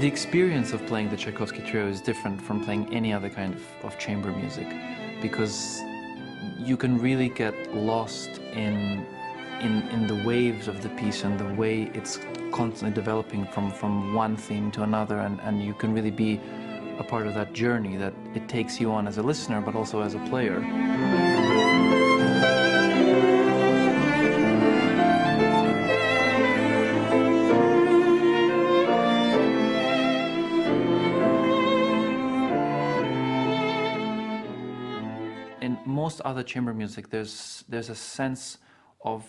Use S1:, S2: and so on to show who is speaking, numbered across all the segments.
S1: The experience of playing the Tchaikovsky trio is different from playing any other kind of chamber music, because you can really get lost in the waves of the piece and the way it's constantly developing from one theme to another, and you can really be a part of that journey that it takes you on as a listener, but also as a player. In most other chamber music, there's a sense of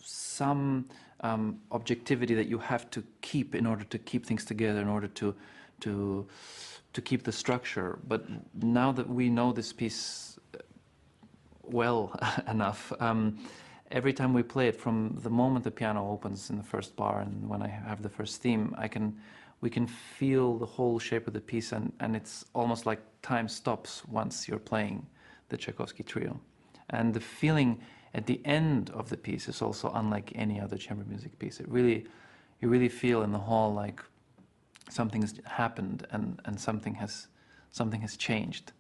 S1: some objectivity that you have to keep in order to keep things together, in order to keep the structure. But now that we know this piece well enough, every time we play it, from the moment the piano opens in the first bar and when I have the first theme, we can feel the whole shape of the piece, and it's almost like time stops once you're playing the Tchaikovsky trio. And the feeling at the end of the piece is also unlike any other chamber music piece. You really feel in the hall like something's happened and something has changed.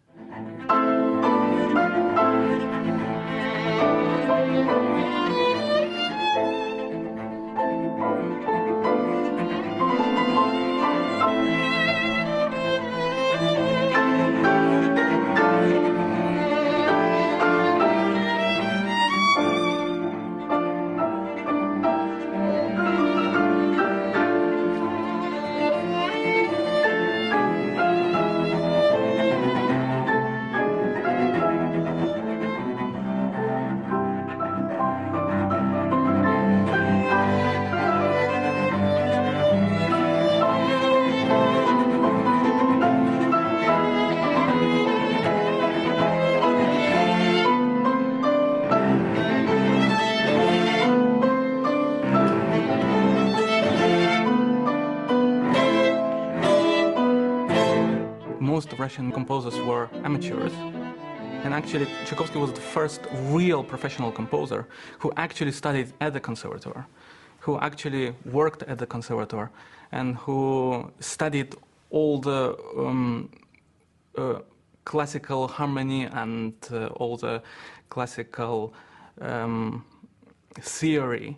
S2: Most Russian composers were amateurs, and actually Tchaikovsky was the first real professional composer who actually studied at the conservatoire, who actually worked at the conservatoire, and who studied all the classical harmony and all the classical theory.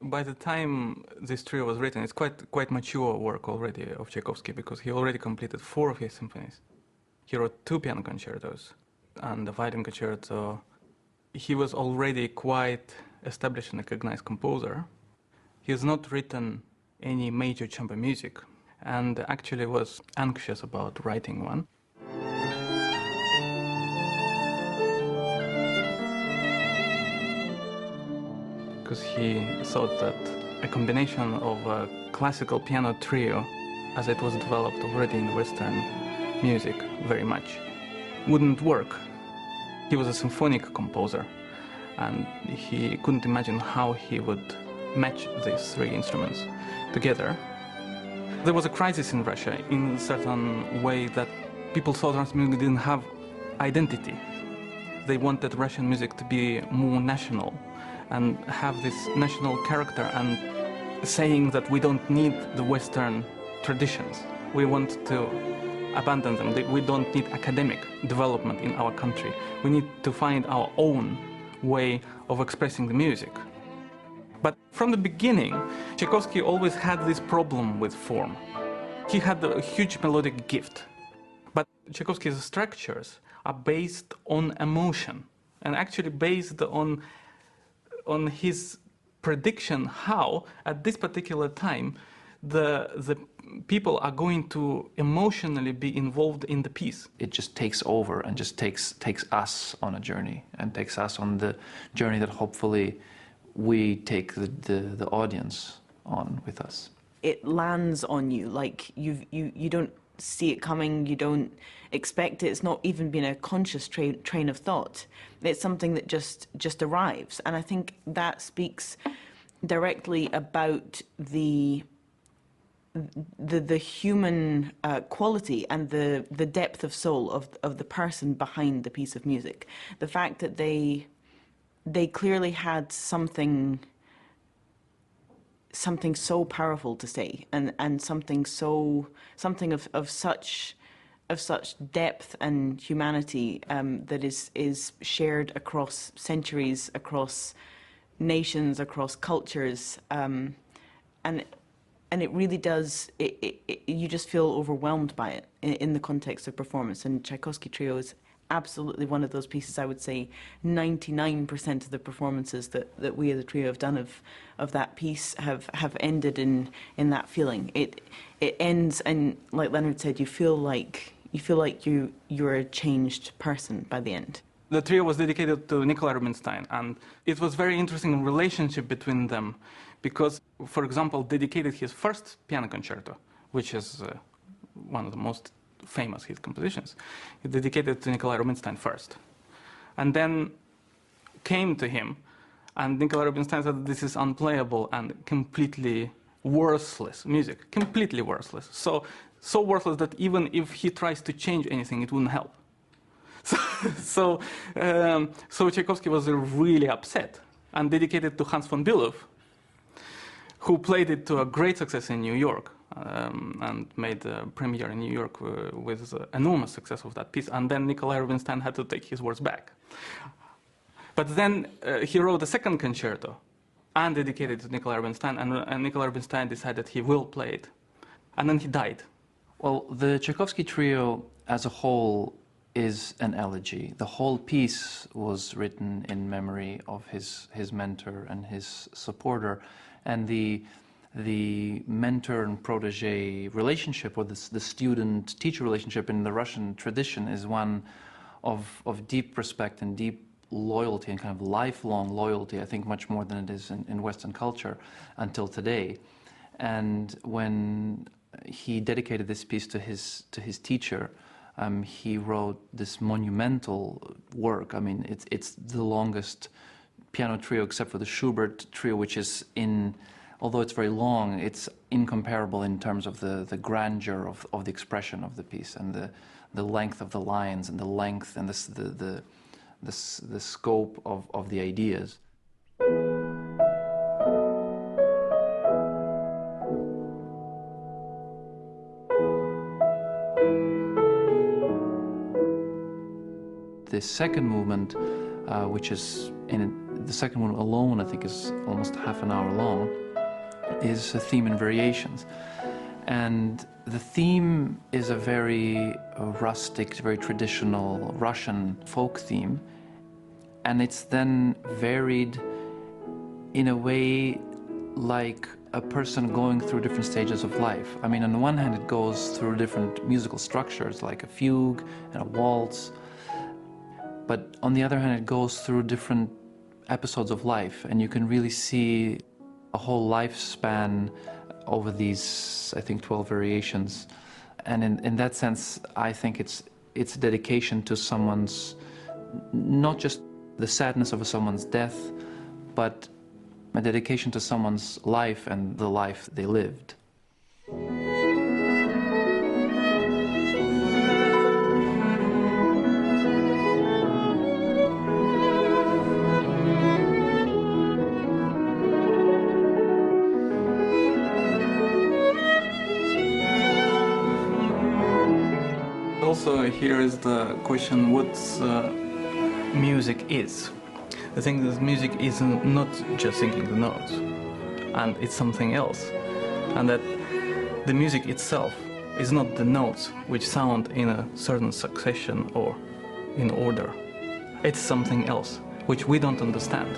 S2: By the time this trio was written, it's quite mature work already of Tchaikovsky, because he already completed 4 of his symphonies. He wrote 2 piano concertos and a violin concerto. He was already quite established and recognized composer. He has not written any major chamber music, and actually was anxious about writing one. Because he thought that a combination of a classical piano trio, as it was developed already in Western music very much, wouldn't work. He was a symphonic composer, and he couldn't imagine how he would match these 3 instruments together. There was a crisis in Russia in a certain way that people thought Russian music didn't have identity. They wanted Russian music to be more national and have this national character, and saying that we don't need the Western traditions. We want to abandon them. We don't need academic development in our country. We need to find our own way of expressing the music. But from the beginning, Tchaikovsky always had this problem with form. He had a huge melodic gift, but Tchaikovsky's structures are based on emotion, and actually based on his prediction how, at this particular time, the people are going to emotionally be involved in the piece.
S1: It just takes over and just takes us on a journey, and takes us on the journey that hopefully we take the audience on with us.
S3: It lands on you, like you don't see it coming, you don't expect it. It's not even been a conscious train of thought. It's something that just arrives, and I think that speaks directly about the human quality and the depth of soul of the person behind the piece of music. The fact that they clearly had something something so powerful to say, and something of such depth and humanity that is shared across centuries, across nations, across cultures, and it really does. You just feel overwhelmed by it in the context of performance. And Tchaikovsky Trio is absolutely one of those pieces. I would say 99% of the performances that we as a trio have done of that piece have ended in that feeling. It ends, and like Leonard said, you feel like you're a changed person by the end.
S2: The trio was dedicated to Nicola Rubinstein, and it was very interesting relationship between them, because, for example, dedicated his first piano concerto, which is one of the most famous his compositions. He dedicated to Nicola Rubinstein first, and then came to him, and Nicola Rubinstein said this is unplayable and completely worthless music, completely worthless. So worthless that even if he tries to change anything, it wouldn't help. So Tchaikovsky was really upset and dedicated to Hans von Bülow, who played it to a great success in New York and made a premiere in New York with enormous success of that piece. And then Nicola Rubinstein had to take his words back. But then he wrote a second concerto and dedicated to Nicola Rubinstein, and Nicola Rubinstein decided he will play it. And then he died.
S1: Well, the Tchaikovsky Trio as a whole is an elegy. The whole piece was written in memory of his mentor and his supporter, and the mentor and protege relationship, or the student-teacher relationship in the Russian tradition, is one of deep respect and deep loyalty and kind of lifelong loyalty, I think much more than it is in Western culture until today. And when he dedicated this piece to his teacher, he wrote this monumental work. I mean, it's the longest piano trio except for the Schubert trio, which is although it's very long, it's incomparable in terms of the grandeur of the expression of the piece, and the length of the lines, and the length and the scope of the ideas. The second movement, which is the second one alone, I think is almost half an hour long, is a theme and variations. And the theme is a very rustic, very traditional Russian folk theme. And it's then varied in a way like a person going through different stages of life. I mean, on the one hand, it goes through different musical structures, like a fugue and a waltz. But on the other hand, it goes through different episodes of life, and you can really see a whole lifespan over these, I think, 12 variations. And in that sense, I think it's a dedication to someone's, not just the sadness of someone's death, but a dedication to someone's life and the life they lived.
S2: Also, here is the question, what music is. I think that music is not just singing the notes, and it's something else. And that the music itself is not the notes which sound in a certain succession or in order. It's something else, which we don't understand.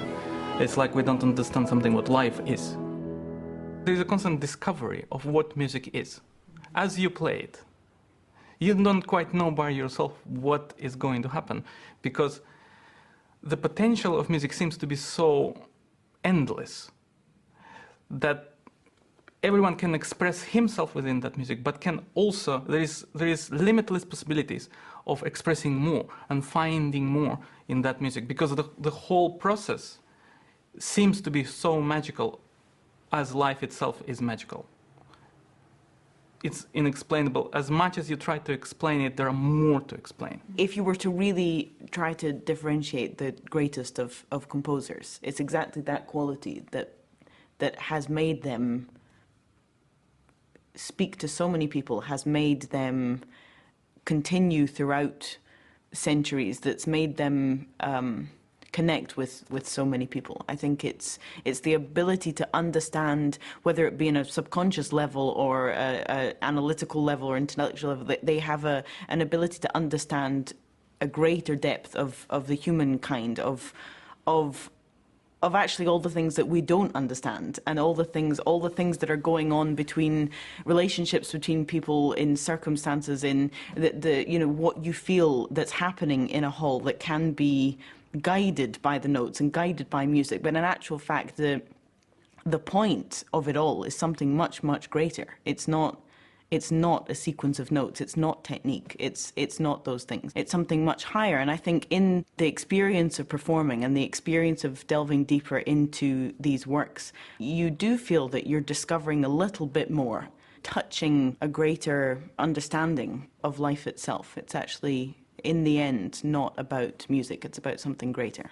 S2: It's like we don't understand something what life is. There's a constant discovery of what music is. As you play it, you don't quite know by yourself what is going to happen, because the potential of music seems to be so endless that everyone can express himself within that music, but can also, there is limitless possibilities of expressing more and finding more in that music, because the whole process seems to be so magical as life itself is magical. It's inexplainable. As much as you try to explain it, there are more to explain.
S3: If you were to really try to differentiate the greatest of composers, it's exactly that quality that has made them speak to so many people, has made them continue throughout centuries, that's made them connect with so many people. I think it's the ability to understand, whether it be in a subconscious level or a analytical level or intellectual level, they have an ability to understand a greater depth of the humankind, of actually all the things that we don't understand, and all the things that are going on between relationships between people, in circumstances, in the you know, what you feel that's happening in a hall that can be guided by the notes and guided by music. But in actual fact, the point of it all is something much, much greater. It's not a sequence of notes. It's not technique. It's not those things. It's something much higher. And I think in the experience of performing and the experience of delving deeper into these works, you do feel that you're discovering a little bit more, touching a greater understanding of life itself. It's actually, in the end, not about music. It's about something greater.